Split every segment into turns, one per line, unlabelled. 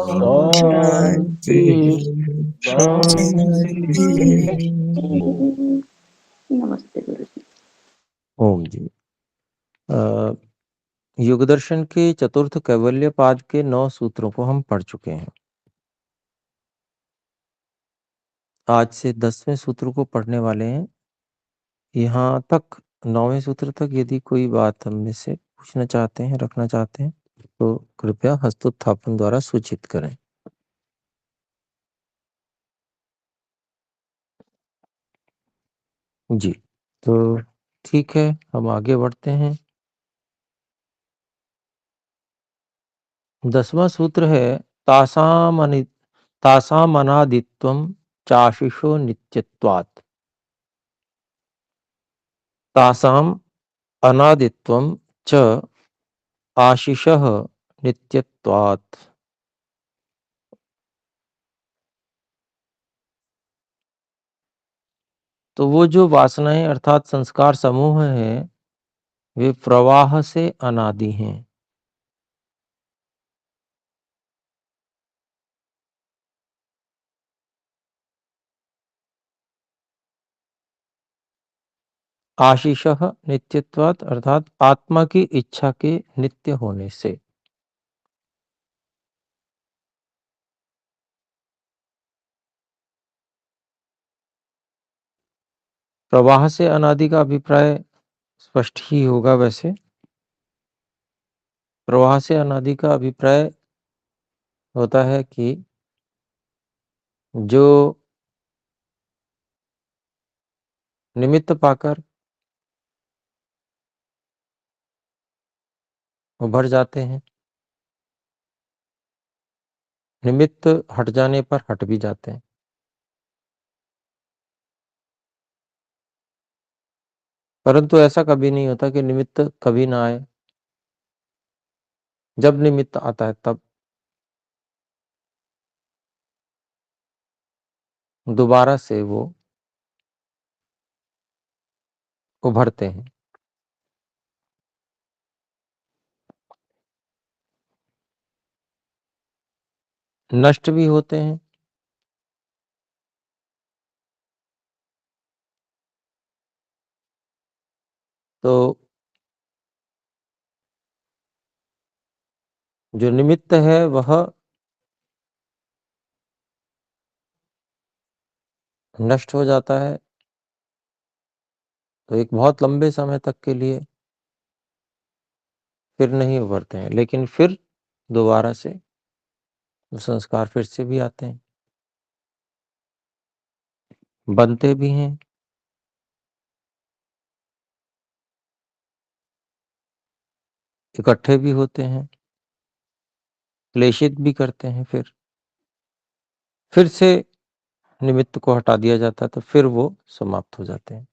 शांति शांति।
नमस्ते गुरु जी।
ओम जी। युग दर्शन के चतुर्थ कैवल्य पाद के 9 सूत्रों को हम पढ़ चुके हैं। आज से 10वें सूत्र को पढ़ने वाले हैं। यहाँ तक 9वें सूत्र तक यदि कोई बात हम में से पूछना चाहते हैं, रखना चाहते हैं, तो कृपया हस्तोत्थापन द्वारा सूचित करें। जी, तो ठीक है, हम आगे बढ़ते हैं। 10वां सूत्र है तासाम अनादित्वम चाशिषो नित्यत्वात्। तासाम अनादित्वम च आशिषः नित्यत्वात्। तो वो जो वासनाएं अर्थात संस्कार समूह हैं, वे प्रवाह से अनादि हैं। आशीषः नित्यत्वात् अर्थात आत्मा की इच्छा के नित्य होने से। प्रवाह से अनादि का अभिप्राय स्पष्ट ही होगा। वैसे प्रवाह से अनादि का अभिप्राय होता है कि जो निमित्त पाकर उभर जाते हैं, निमित्त हट जाने पर हट भी जाते हैं। परंतु ऐसा कभी नहीं होता कि निमित्त कभी ना आए। जब निमित्त आता है तब दोबारा से वो उभरते हैं। नष्ट भी होते हैं। तो जो निमित्त है वह नष्ट हो जाता है, तो एक बहुत लंबे समय तक के लिए फिर नहीं उभरते हैं, लेकिन फिर दोबारा से वो संस्कार फिर से भी आते हैं, बनते भी हैं, इकट्ठे भी होते हैं, क्लेशित भी करते हैं। फिर से निमित्त को हटा दिया जाता है, तो फिर वो समाप्त हो जाते हैं।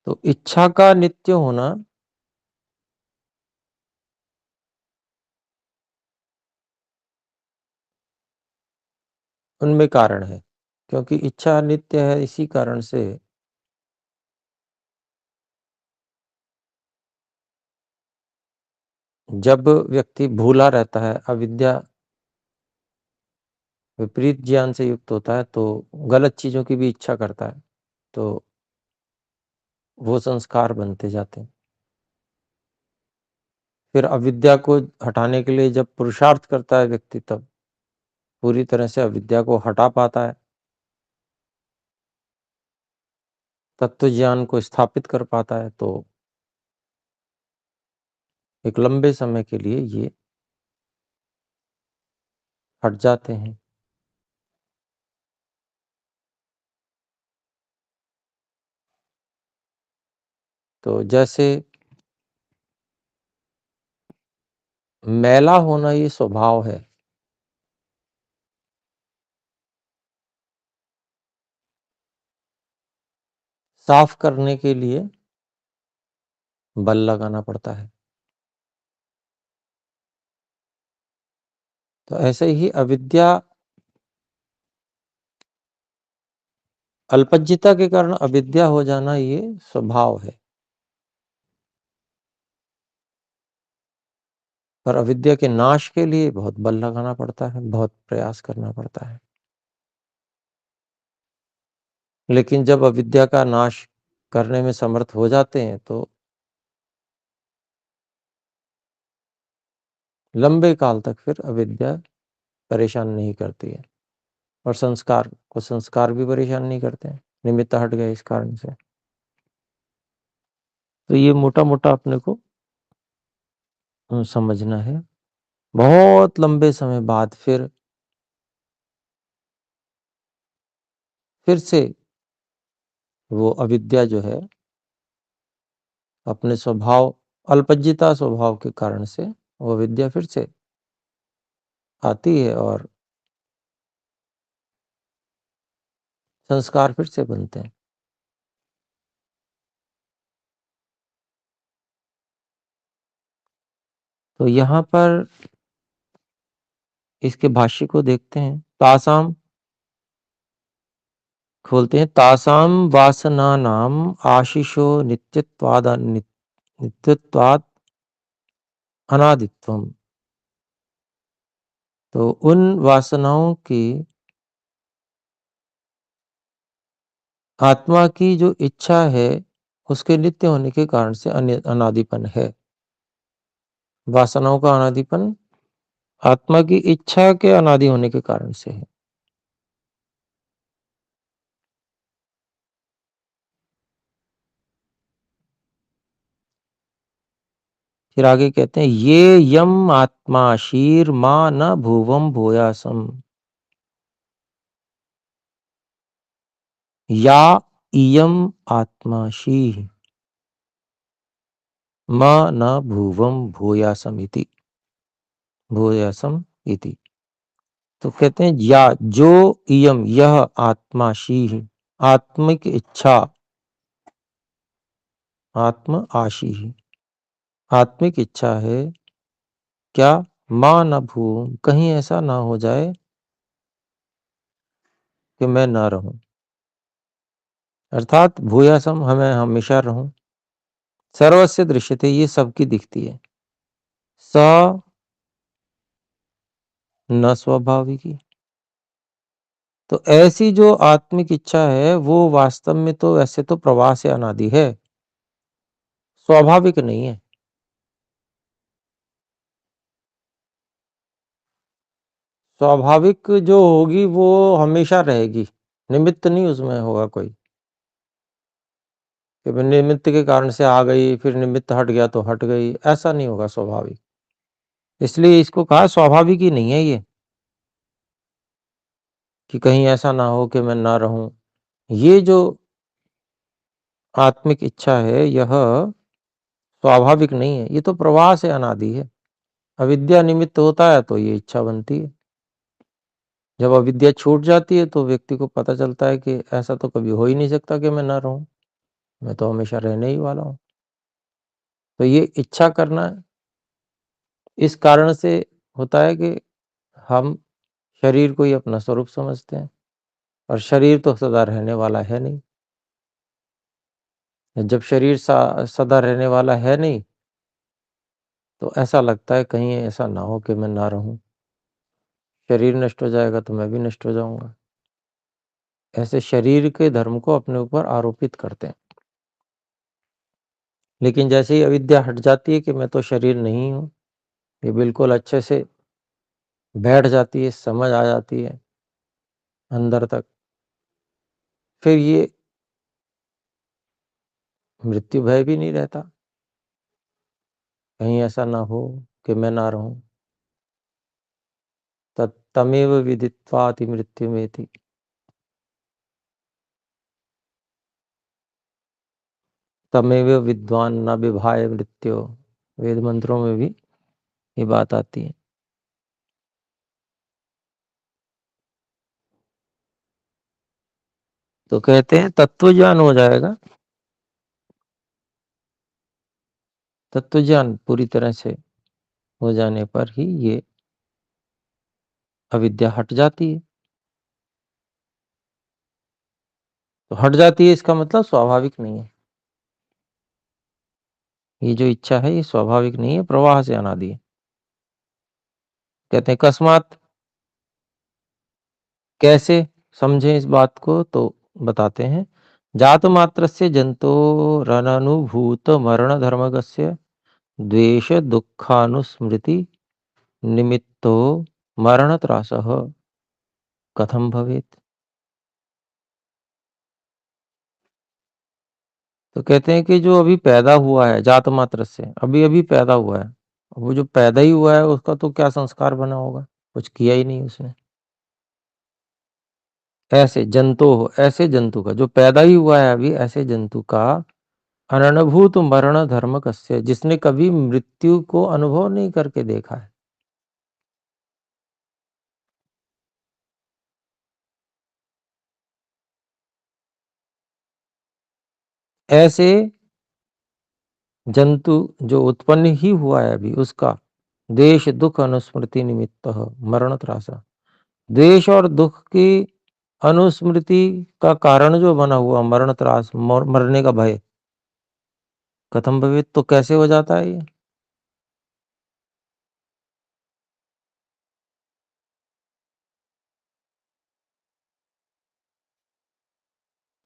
तो इच्छा का नित्य होना उनमें कारण है, क्योंकि इच्छा नित्य है। इसी कारण से जब व्यक्ति भूला रहता है, अविद्या विपरीत ज्ञान से युक्त होता है, तो गलत चीजों की भी इच्छा करता है, तो वो संस्कार बनते जाते हैं। फिर अविद्या को हटाने के लिए जब पुरुषार्थ करता है व्यक्ति, तब पूरी तरह से अविद्या को हटा पाता है, तत्व ज्ञान को स्थापित कर पाता है, तो एक लंबे समय के लिए ये हट जाते हैं। तो जैसे मैला होना ये स्वभाव है, साफ करने के लिए बल लगाना पड़ता है। तो ऐसे ही अविद्या अल्पज्यता के कारण अविद्या हो जाना ये स्वभाव है। पर अविद्या के नाश के लिए बहुत बल लगाना पड़ता है, बहुत प्रयास करना पड़ता है। लेकिन जब अविद्या का नाश करने में समर्थ हो जाते हैं तो लंबे काल तक फिर अविद्या परेशान नहीं करती है। और संस्कार भी परेशान नहीं करते हैं, निमित्त हट गए इस कारण से। तो ये मोटा-मोटा अपने को समझना है। बहुत लंबे समय बाद फिर से वो अविद्या जो है अपने स्वभाव, अल्पज्यता स्वभाव के कारण से वो अविद्या फिर से आती है और संस्कार फिर से बनते हैं। तो यहाँ पर इसके भाष्य को देखते हैं। तासाम खोलते हैं, तासाम वासनानाम आशीषो नित्यत्वात् अनादित्वम। तो उन वासनाओं की आत्मा की जो इच्छा है उसके नित्य होने के कारण से अनादिपन है। वासनाओं का अनादिपन आत्मा की इच्छा के अनादि होने के कारण से है। फिर आगे कहते हैं, ये यम आत्मा शीर मां न भुवम भूयासम या इयम आत्मा शीह मां न भुवम भूयासम इति। तो कहते हैं, या जो इयम यह आत्मा शीह, आत्मिक इच्छा, आत्म आशी, आत्मिक इच्छा है क्या, मां न भूम, कहीं ऐसा ना हो जाए कि मैं ना रहूं। अर्थात भूयासम, हमें हमेशा रहूं। सर्वस्य दृश्यते, ये सबकी दिखती है। स न स्वाभाविकी। तो ऐसी जो आत्मिक इच्छा है वो वास्तव में तो वैसे तो प्रवाह से अनादि है, स्वाभाविक नहीं है। स्वाभाविक जो होगी वो हमेशा रहेगी, निमित्त नहीं उसमें होगा कोई कि निमित्त के कारण से आ गई, फिर निमित्त हट गया तो हट गई, ऐसा नहीं होगा स्वाभाविक। इसलिए इसको कहा स्वाभाविक ही नहीं है ये, कि कहीं ऐसा ना हो कि मैं ना रहूं। ये जो आत्मिक इच्छा है यह स्वाभाविक नहीं है, ये तो प्रवाह से अनादि है। अविद्या निमित्त होता है तो ये इच्छा बनती है। जब अविद्या छूट जाती है तो व्यक्ति को पता चलता है कि ऐसा तो कभी हो ही नहीं सकता कि मैं ना रहूं, मैं तो हमेशा रहने ही वाला हूं। तो ये इच्छा करना इस कारण से होता है कि हम शरीर को ही अपना स्वरूप समझते हैं, और शरीर तो सदा रहने वाला है नहीं। जब शरीर सदा रहने वाला है नहीं तो ऐसा लगता है कहीं ऐसा ना हो कि मैं ना रहूं, शरीर नष्ट हो जाएगा तो मैं भी नष्ट हो जाऊंगा। ऐसे शरीर के धर्म को अपने ऊपर आरोपित करते हैं। लेकिन जैसे ही अविद्या हट जाती है कि मैं तो शरीर नहीं हूँ, ये बिल्कुल अच्छे से बैठ जाती है, समझ आ जाती है अंदर तक, फिर ये मृत्यु भय भी नहीं रहता, कहीं ऐसा ना हो कि मैं ना रहूं। तमेव विदित्वाति मृत्युमेति। तमेव विद्वान न विभाय मृत्यु, वेद मंत्रों में भी ये बात आती है। तो कहते हैं तत्व ज्ञान हो जाएगा, तत्व ज्ञान पूरी तरह से हो जाने पर ही ये अविद्या हट जाती है। तो हट जाती है इसका मतलब स्वाभाविक नहीं है। ये जो इच्छा है ये स्वाभाविक नहीं है, प्रवाह से अनादि है। कहते हैं कस्मात्, कैसे समझें इस बात को, तो बताते हैं। जात मात्रस्य जन्तोरननुभूत मरण धर्मगस्य द्वेष दुःखानुस्मृति निमित्तो मरणत्रासः कथं भवेत्। तो कहते हैं कि जो अभी पैदा हुआ है जात मात्र से, अभी-अभी पैदा हुआ है। वो जो पैदा ही हुआ है उसका तो क्या संस्कार बना होगा? कुछ किया ही नहीं उसने। ऐसे ऐसे जंतु का जो पैदा ही हुआ है अभी, ऐसे जंतु का अननुभूत मरण धर्म कस्य, जिसने कभी मृत्यु को अनुभव नहीं करके देखा है। ऐसे जंतु जो उत्पन्न ही हुआ है अभी, उसका द्वेष दुःख अनुस्मृति निमित्तः मरण त्रास, द्वेष और दुःख की अनुस्मृति का कारण जो बना हुआ मरण त्रास, मरने का भय, कथम भवित, तो कैसे हो जाता है ये?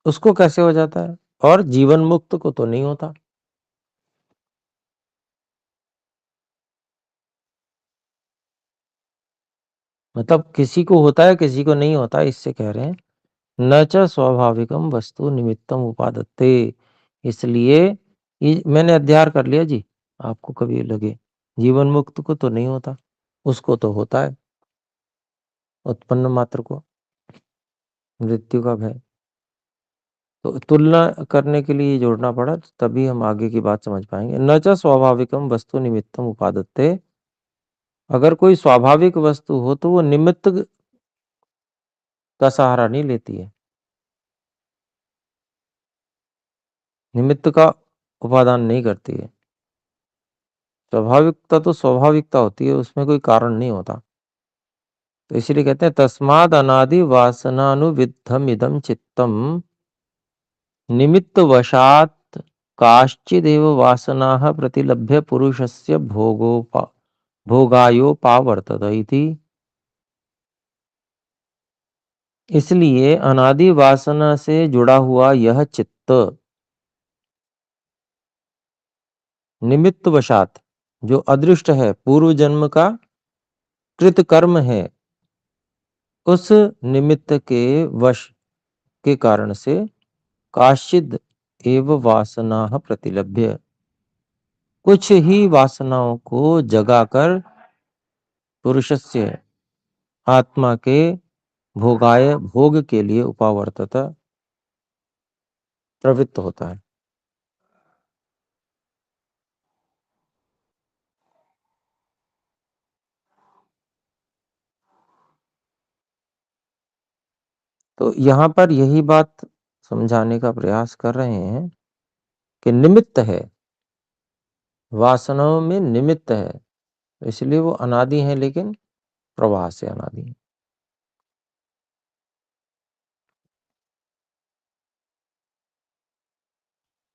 उसको कैसे हो जाता है? और जीवन मुक्त को तो नहीं होता। मतलब किसी को होता है किसी को नहीं होता, इससे कह रहे हैं न च स्वाभाविकम वस्तु निमित्तम उपादत्ते। इसलिए मैंने अध्यार कर लिया जी, आपको कभी लगे जीवन मुक्त को तो नहीं होता, उसको तो होता है उत्पन्न मात्र को मृत्यु का भय। तो तुलना करने के लिए जोड़ना पड़ा, तभी हम आगे की बात समझ पाएंगे। न च स्वाभाविकम वस्तु निमित्तम उपादत्ते, अगर कोई स्वाभाविक वस्तु हो तो वो निमित्त का सहारा नहीं लेती है, निमित्त का उपादान नहीं करती है। स्वाभाविकता तो स्वाभाविकता होती है, उसमें कोई कारण नहीं होता। तो इसीलिए कहते हैं तस्माद अनादि वासनानुविद्धम इदम चित्तम निमित्त वशात काश्चिदेव वासनाः प्रतिलभ्य पुरुषस्य भोगायोपावर्तत इति। इसलिए अनादि वासना से जुड़ा हुआ यह चित्त निमित्त वशात, जो अदृष्ट है, पूर्व जन्म का कृत कर्म है, उस निमित्त के वश के कारण से काश्चिद एव वासना प्रतिलभ्य, कुछ ही वासनाओं को जगाकर पुरुषस्य आत्मा के भोग के लिए उपावर्तत प्रवृत्त होता है। तो यहाँ पर यही बात समझाने का प्रयास कर रहे हैं कि निमित्त है, वासनाओं में निमित्त है, इसलिए वो अनादि है, लेकिन प्रवाह से अनादि है।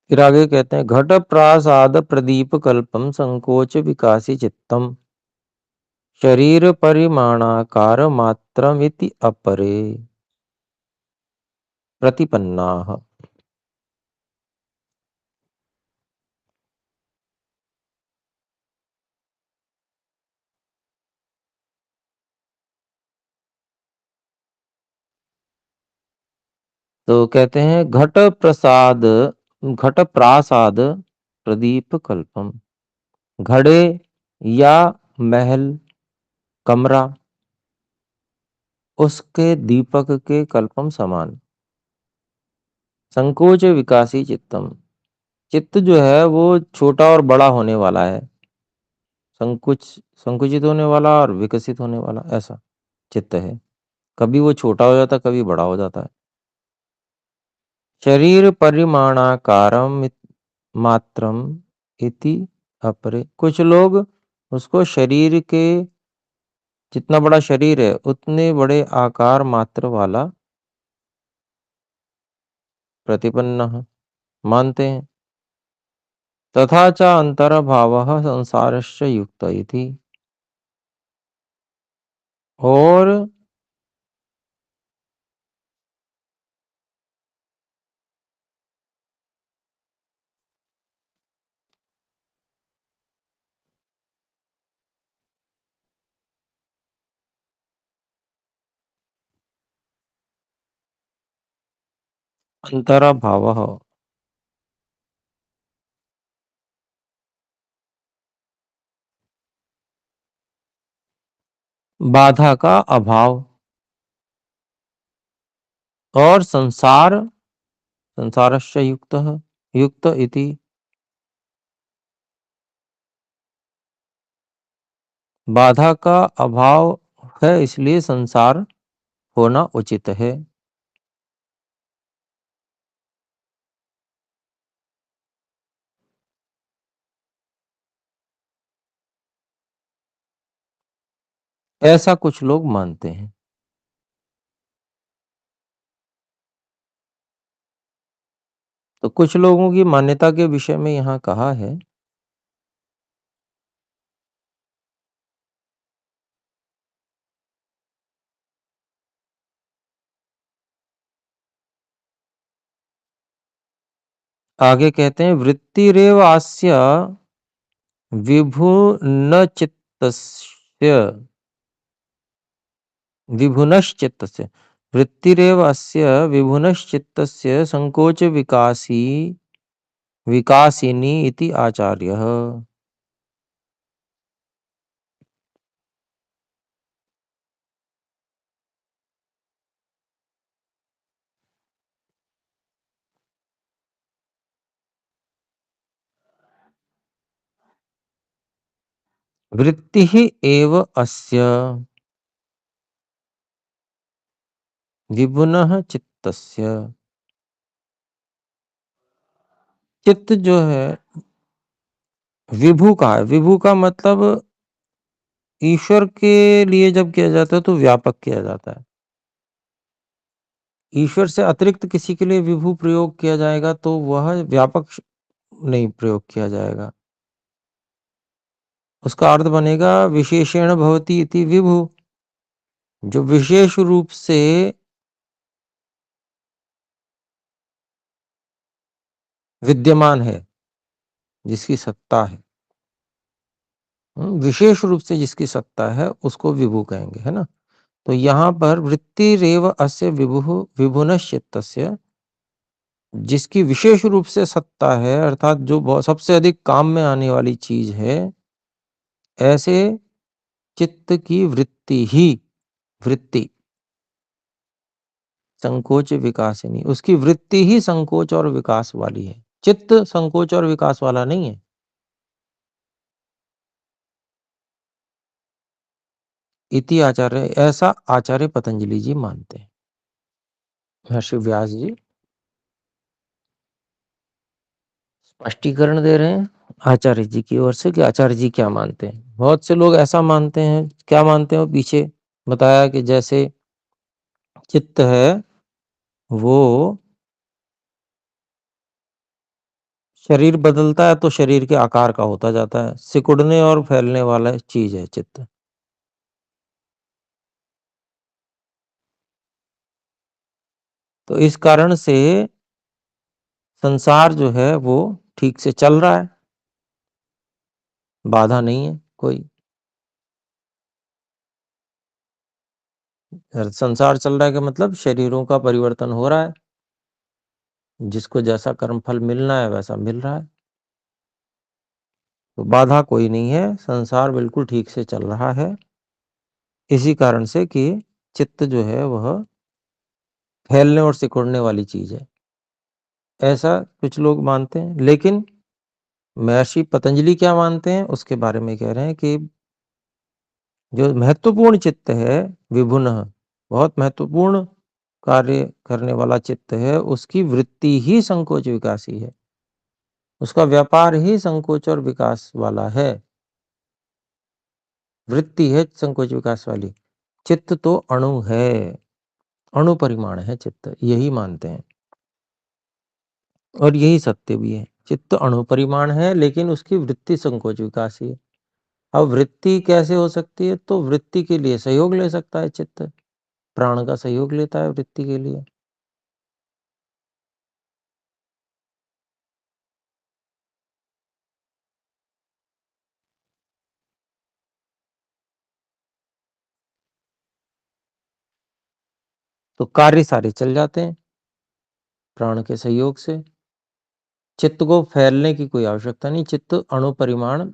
फिर आगे कहते हैं घट प्रासाद प्रदीप कल्पम संकोच विकासी चित्तम शरीर परिमाणाकार मात्रमिति अपरे प्रतिपन्नाः। तो कहते हैं घट प्रासाद प्रदीप कल्पम, घड़े या महल, कमरा, उसके दीपक के कल्पम समान, संकोच विकासी चित्तम, चित्त जो है वो छोटा और बड़ा होने वाला है, संकुच संकुचित होने वाला और विकसित होने वाला, ऐसा चित्त है। कभी वो छोटा हो जाता है, कभी बड़ा हो जाता है। शरीर परिमाणाकारम मात्रम इति अपरे, कुछ लोग उसको शरीर के, जितना बड़ा शरीर है उतने बड़े आकार मात्र वाला प्रतिपन्नः मानते हैं। तथा च अंतर्भावः संसारस्य युक्त इति। और अंतर्भावः बाधा का अभाव और संसारस्य युक्तः युक्त इति। बाधा का अभाव है इसलिए संसार होना उचित है। ऐसा कुछ लोग मानते हैं। तो कुछ लोगों की मान्यता के विषय में यहाँ कहा है। आगे कहते हैं वृत्तिरेव आस्य विभुनचित्तस्य विभुनश्चित्तस्य वृत्तिरेव अस्य विभुनश्चित्तस्य संकोच विकासिनी इति आचार्यः। वृत्तिः एव अस्य विभुनः चित्तस्य। चित्त जो है विभु का है। विभु का मतलब ईश्वर के लिए जब किया जाता है तो व्यापक किया जाता है। ईश्वर से अतिरिक्त किसी के लिए विभु प्रयोग किया जाएगा तो वह व्यापक नहीं प्रयोग किया जाएगा। उसका अर्थ बनेगा विशेषेण भवति इति विभु, जो विशेष रूप से विद्यमान है, जिसकी सत्ता है। विशेष रूप से जिसकी सत्ता है उसको विभु कहेंगे, है ना। तो यहाँ पर वृत्तिरेव अस्य विभु विभुनश्चित्तस्य, जिसकी विशेष रूप से सत्ता है अर्थात जो सबसे अधिक काम में आने वाली चीज है, ऐसे चित्त की वृत्ति संकोच विकासिनी, उसकी वृत्ति ही संकोच और विकास वाली है। चित्त संकोच और विकास वाला नहीं है। इति आचार्य, ऐसा आचार्य पतंजलि जी मानते हैं। महर्षि व्यास जी स्पष्टीकरण दे रहे हैं आचार्य जी की ओर से कि आचार्य जी क्या मानते हैं। बहुत से लोग ऐसा मानते हैं, क्या मानते हैं वो पीछे बताया कि जैसे चित्त है वो शरीर बदलता है तो शरीर के आकार का होता जाता है, सिकुड़ने और फैलने वाला चीज है चित्त। तो इस कारण से संसार जो है वो ठीक से चल रहा है, बाधा नहीं है कोई। संसार चल रहा है का मतलब शरीरों का परिवर्तन हो रहा है, जिसको जैसा कर्म फल मिलना है वैसा मिल रहा है। तो बाधा कोई नहीं है, संसार बिल्कुल ठीक से चल रहा है। इसी कारण से कि चित्त जो है वह फैलने और सिकुड़ने वाली चीज है, ऐसा कुछ लोग मानते हैं। लेकिन महर्षि पतंजलि क्या मानते हैं उसके बारे में कह रहे हैं कि जो महत्वपूर्ण चित्त है विभुनः, बहुत महत्वपूर्ण कार्य करने वाला चित्त है, उसकी वृत्ति ही संकोच विकासी है, उसका व्यापार ही संकोच और विकास वाला है। वृत्ति है संकोच विकास वाली, चित्त तो अणु है, अणु परिमाण है चित्त, यही मानते हैं। और यही सत्य भी है। चित्त अणुपरिमाण है, लेकिन उसकी वृत्ति संकोच विकासी है। अब वृत्ति कैसे हो सकती है? तो वृत्ति के लिए सहयोग ले सकता है चित्त, प्राण का सहयोग लेता है वृत्ति के लिए। तो कार्य सारे चल जाते हैं प्राण के सहयोग से। चित्त को फैलने की कोई आवश्यकता नहीं, चित्त अणुपरिमाण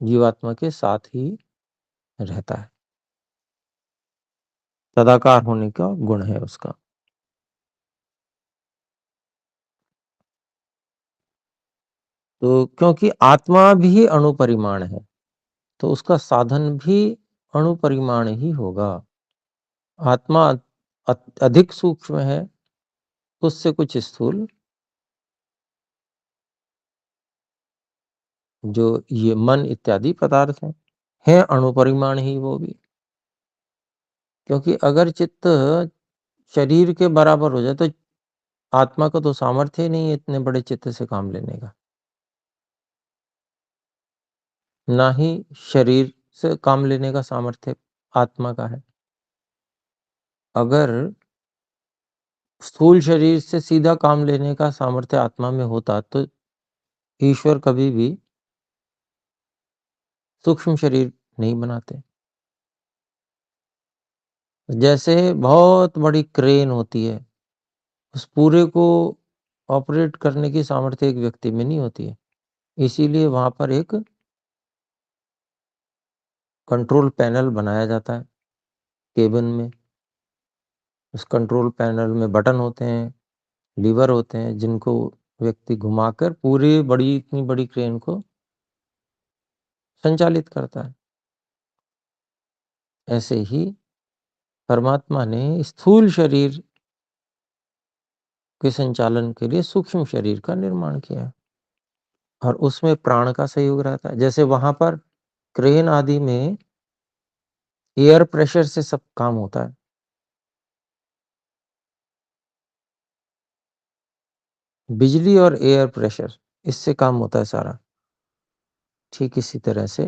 जीवात्मा के साथ ही रहता है। तदाकार होने का गुण है उसका। तो क्योंकि आत्मा भी अणुपरिमाण है, तो उसका साधन भी अणुपरिमाण ही होगा। आत्मा अधिक सूक्ष्म है, उससे कुछ स्थूल, जो ये मन इत्यादि पदार्थ हैं अणुपरिमाण ही वो भी। क्योंकि अगर चित्त शरीर के बराबर हो जाए तो आत्मा को तो सामर्थ्य ही नहीं है इतने बड़े चित्त से काम लेने का, ना ही शरीर से काम लेने का सामर्थ्य आत्मा का है। अगर स्थूल शरीर से सीधा काम लेने का सामर्थ्य आत्मा में होता तो ईश्वर कभी भी सूक्ष्म शरीर नहीं बनाते। जैसे बहुत बड़ी क्रेन होती है, उस पूरे को ऑपरेट करने की सामर्थ्य एक व्यक्ति में नहीं होती है, इसीलिए वहां पर एक कंट्रोल पैनल बनाया जाता है केबिन में। उस कंट्रोल पैनल में बटन होते हैं, लीवर होते हैं, जिनको व्यक्ति घुमाकर पूरी बड़ी इतनी बड़ी क्रेन को संचालित करता है। ऐसे ही परमात्मा ने स्थूल शरीर के संचालन के लिए सूक्ष्म शरीर का निर्माण किया है, और उसमें प्राण का सहयोग रहता है। जैसे वहां पर क्रेन आदि में एयर प्रेशर से सब काम होता है, बिजली और एयर प्रेशर, इससे काम होता है सारा। ठीक इसी तरह से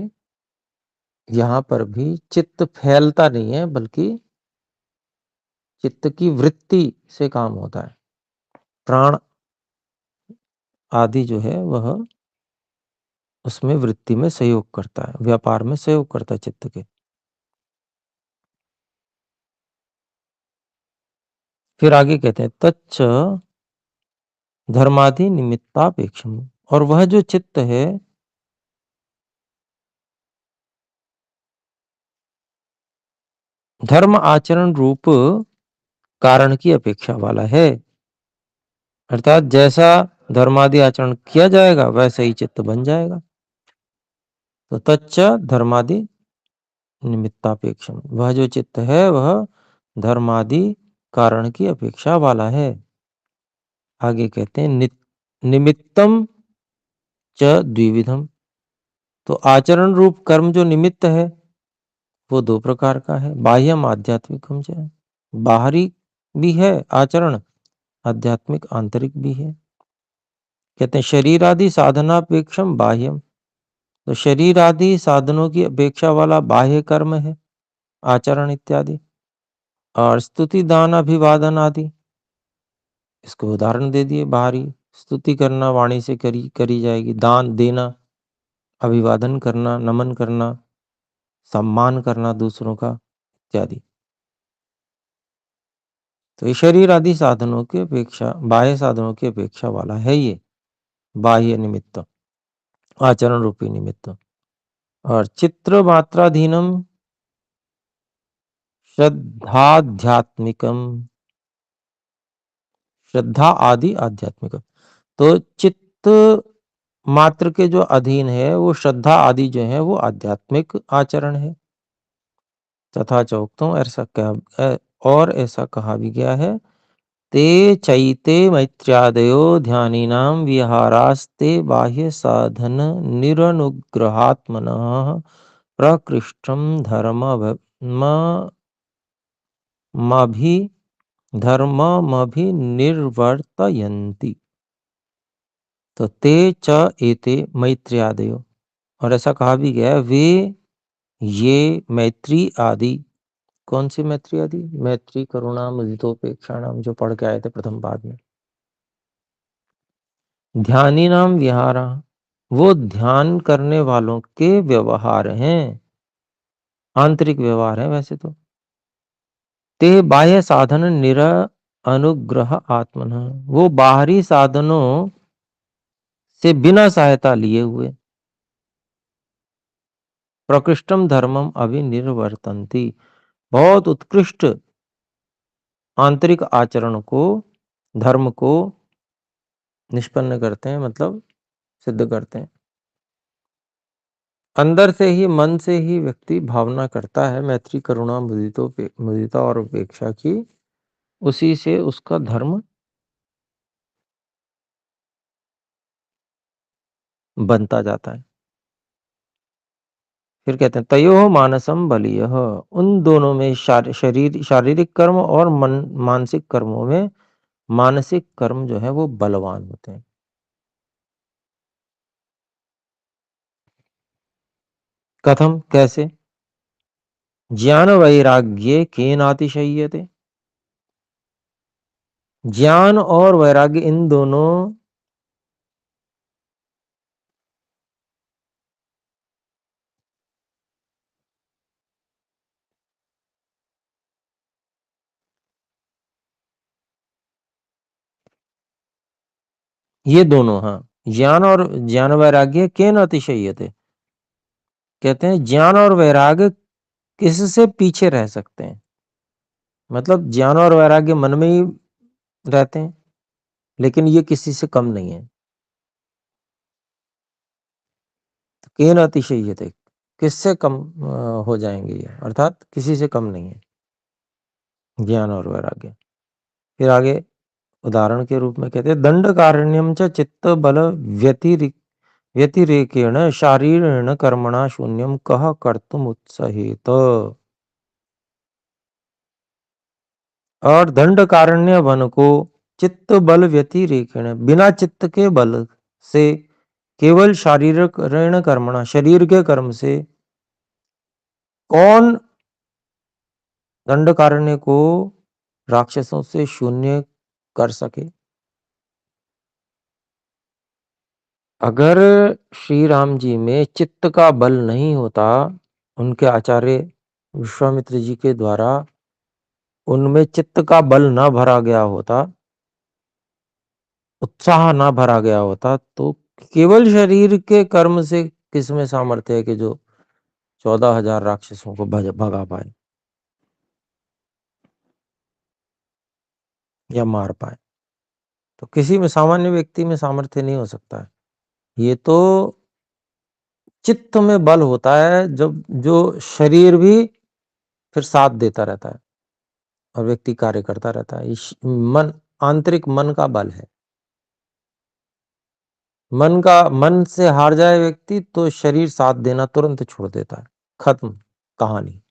यहाँ पर भी चित्त फैलता नहीं है, बल्कि चित्त की वृत्ति से काम होता है। प्राण आदि जो है वह उसमें वृत्ति में सहयोग करता है, व्यापार में सहयोग करता है चित्त के। फिर आगे कहते हैं तच्च धर्मादि निमित्तापेक्षम, और वह जो चित्त है धर्म आचरण रूप कारण की अपेक्षा वाला है। अर्थात जैसा धर्मादि आचरण किया जाएगा वैसे ही चित्त बन जाएगा। तो तच्च धर्मादि निमित्तापेक्षम, वह जो चित्त है वह धर्मादि कारण की अपेक्षा वाला है। आगे कहते हैं निमित्तम च द्विविधम, तो आचरण रूप कर्म जो निमित्त है वो दो प्रकार का है, बाह्यम आध्यात्मिकम च, बाहरी भी है आचरण, आध्यात्मिक आंतरिक भी है। कहते हैं शरीर आदि साधनापेक्षम बाह्यम, तो शरीर आदि साधनों की अपेक्षा वाला बाह्य कर्म है आचरण इत्यादि। और स्तुति दान अभिवादन आदि, इसको उदाहरण दे दिए बाहरी। स्तुति करना वाणी से करी जाएगी, दान देना, अभिवादन करना, नमन करना, सम्मान करना दूसरों का इत्यादि। तो ये शरीर आदि साधनों की अपेक्षा, बाह्य साधनों की अपेक्षा वाला है ये बाह्य निमित्त, आचरण रूपी निमित्त। और चित्र मात्राधीनम श्रद्धाध्यात्मिकम, श्रद्धा आदि आध्यात्मिक, तो चित्त मात्र के जो अधीन है वो श्रद्धा आदि जो है वो आध्यात्मिक आचरण है। तथा चौकतों ऐसा कहा, और ऐसा कहा भी गया है, ते चैते मैत्र्यादयो ध्यानीनां विहारास्ते बाह्य साधन निरनुग्रहात्मनः प्रकृष्टं धर्ममभि निर्वर्तयन्ति। तो ते च एते मैत्र्यादयो, और ऐसा कहा भी गया है, वे ये मैत्री आदि। कौन सी मैत्री आदि? मैत्री करुणा मुदितोपेक्षा नाम, जो पढ़ के आए थे प्रथम पाद में। ध्यानी नाम विहारा, वो ध्यान करने वालों के व्यवहार हैं, आंतरिक व्यवहार है वैसे तो। ते बाह्य साधन निर अनुग्रह आत्मन, वो बाहरी साधनों से बिना सहायता लिए हुए। प्रकृष्टम धर्मम अभिनिर्वर्तन्ति, बहुत उत्कृष्ट आंतरिक आचरण को, धर्म को निष्पन्न करते हैं, मतलब सिद्ध करते हैं। अंदर से ही, मन से ही व्यक्ति भावना करता है मैत्री करुणा मुदिता और उपेक्षा की, उसी से उसका धर्म बनता जाता है। फिर कहते हैं तयोः मानसम बलीयः, उन दोनों में शारीरिक कर्म और मानसिक कर्मों में मानसिक कर्म जो है वो बलवान होते हैं। कथम, कैसे? ज्ञान वैराग्ये केनातिशय्यते, ज्ञान और वैराग्य इन दोनों, ये दोनों, हाँ, ज्ञान वैराग्य केन अतिशय्यते, कहते हैं ज्ञान और वैराग्य किससे पीछे रह सकते हैं। मतलब ज्ञान और वैराग्य मन में ही रहते हैं, लेकिन ये किसी से कम नहीं है। केन अतिशय्यते, किससे कम हो जाएंगे ये, अर्थात किसी से कम नहीं है ज्ञान और वैराग्य। फिर आगे उदाहरण के रूप में कहते हैं दंड कारुण्यम च चित्त बल व्यतिरेकेण शारीरेण कर्मणा शून्यम कह कर्तुम उत्सहेत। और दंड कारण्य वन को चित्त बल व्यतिरेकेण, बिना चित्त के बल से, केवल शारीरिक ऋण कर्मणा, शरीर के कर्म से कौन दंडकारण्य को राक्षसों से शून्य कर सके। अगर श्री राम जी में चित्त का बल नहीं होता, उनके आचार्य विश्वामित्र जी के द्वारा उनमें चित्त का बल न भरा गया होता, उत्साह ना भरा गया होता, तो केवल शरीर के कर्म से किसमें सामर्थ्य है कि जो 14,000 राक्षसों को भगा पाए या मार पाए। तो किसी में, सामान्य व्यक्ति में सामर्थ्य नहीं हो सकता है। ये तो चित्त में बल होता है जब जो शरीर भी फिर साथ देता रहता है और व्यक्ति कार्य करता रहता है। मन, आंतरिक मन का बल है। मन से हार जाए व्यक्ति तो शरीर साथ देना तुरंत छोड़ देता है, खत्म कहानी,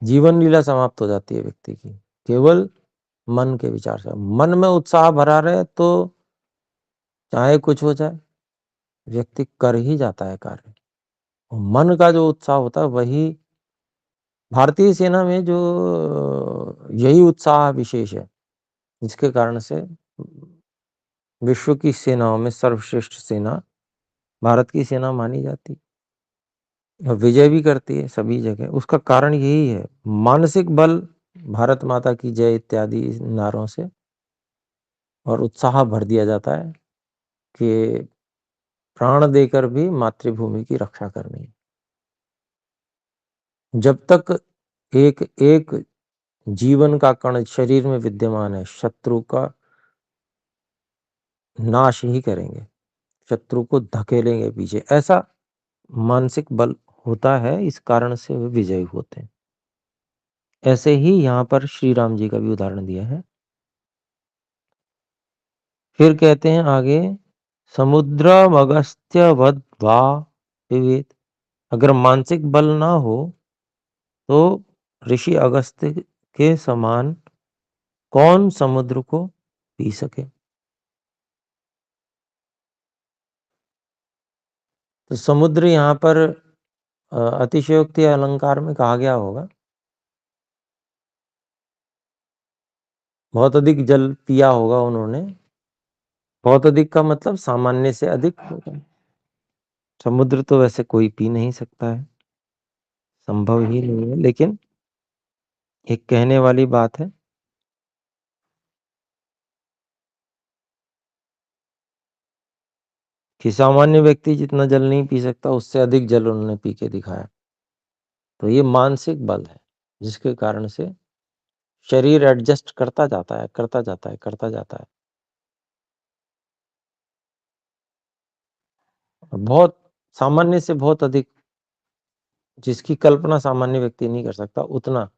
जीवन लीला समाप्त हो जाती है व्यक्ति की, केवल मन के विचार से। मन में उत्साह भरा रहे तो चाहे कुछ हो जाए, व्यक्ति कर ही जाता है कार्य। मन का जो उत्साह होता है वही, भारतीय सेना में जो यही उत्साह विशेष है, जिसके कारण से विश्व की सेनाओं में सर्वश्रेष्ठ सेना भारत की सेना मानी जाती है और विजय भी करती है सभी जगह। उसका कारण यही है, मानसिक बल, भारत माता की जय इत्यादि नारों से, और उत्साह भर दिया जाता है कि प्राण देकर भी मातृभूमि की रक्षा करनी है। जब तक एक एक जीवन का कण शरीर में विद्यमान है, शत्रु का नाश ही करेंगे, शत्रु को धकेलेंगे पीछे, ऐसा मानसिक बल होता है। इस कारण से वे विजयी होते हैं। ऐसे ही यहाँ पर श्री राम जी का भी उदाहरण दिया है। फिर कहते हैं आगे, समुद्रमगस्त्यवद् वा विवेद, अगर मानसिक बल ना हो तो ऋषि अगस्त्य के समान कौन समुद्र को पी सके। तो समुद्र यहाँ पर अतिशयोक्ति अलंकार में कहा गया होगा। बहुत अधिक जल पिया होगा उन्होंने। बहुत अधिक का मतलब सामान्य से अधिक होगा। समुद्र तो वैसे कोई पी नहीं सकता है, संभव ही नहीं है, लेकिन एक कहने वाली बात है। कि सामान्य व्यक्ति जितना जल नहीं पी सकता, उससे अधिक जल उन्होंने पी के दिखाया। तो ये मानसिक बल है, जिसके कारण से शरीर एडजस्ट करता जाता है, करता जाता है, करता जाता है। बहुत सामान्य से बहुत अधिक, जिसकी कल्पना सामान्य व्यक्ति नहीं कर सकता उतना,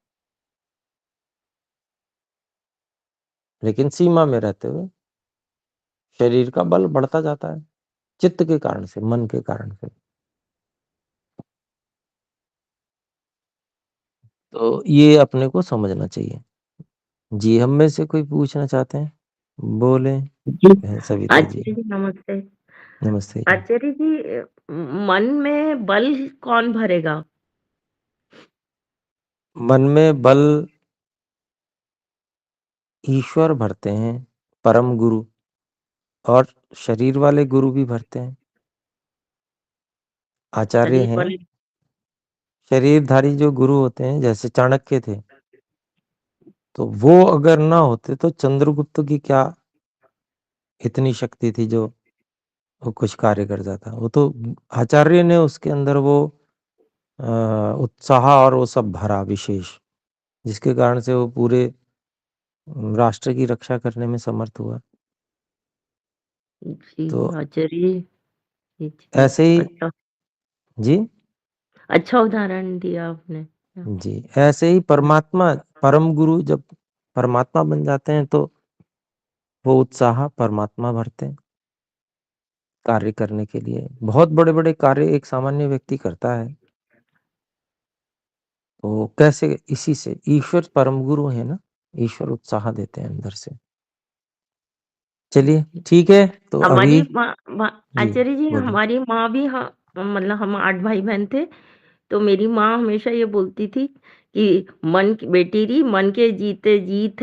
लेकिन सीमा में रहते हुए शरीर का बल बढ़ता जाता है, चित्त के कारण से, मन के कारण से। तो ये अपने को समझना चाहिए। जी, हम में से कोई पूछना चाहते हैं? बोलें।
जी,
सविता जी।
आचार्य जी नमस्ते।
नमस्ते जी।
आचार्य जी मन में बल कौन भरेगा?
मन में बल ईश्वर भरते हैं, परम गुरु, और शरीर वाले गुरु भी भरते हैं, आचार्य
शरीर
हैं।
वाले
शरीरधारी जो गुरु होते हैं, जैसे चाणक्य थे, तो वो अगर ना होते तो चंद्रगुप्त की क्या इतनी शक्ति थी जो वो कुछ कार्य कर जाता। वो तो आचार्य ने उसके अंदर वो उत्साह और वो सब भरा विशेष, जिसके कारण से वो पूरे राष्ट्र की रक्षा करने में समर्थ हुआ।
जी,
तो
आचार्य जी, जी,
ऐसे ही
अच्छा
जी,
अच्छा उदाहरण दिया आपने।
जी, ऐसे ही परमात्मा, परम गुरु जब परमात्मा बन जाते हैं, तो वो उत्साह परमात्मा भरते हैं कार्य करने के लिए। बहुत बड़े-बड़े कार्य एक सामान्य व्यक्ति करता है। तो कैसे? इसी से ईश्वर परम गुरु है ना, ईश्वर उत्साह देते हैं अंदर से। चलिए
जी।
ठीक है, तो अभी
हमारी माँ माँ
जी,
आचार्य जी
बोलिए।
हमारी माँ भी मतलब हम 8 भाई-बहन थे, तो मेरी माँ हमेशा ये बोलती थी कि मन की बेटी री मन के जीते जीत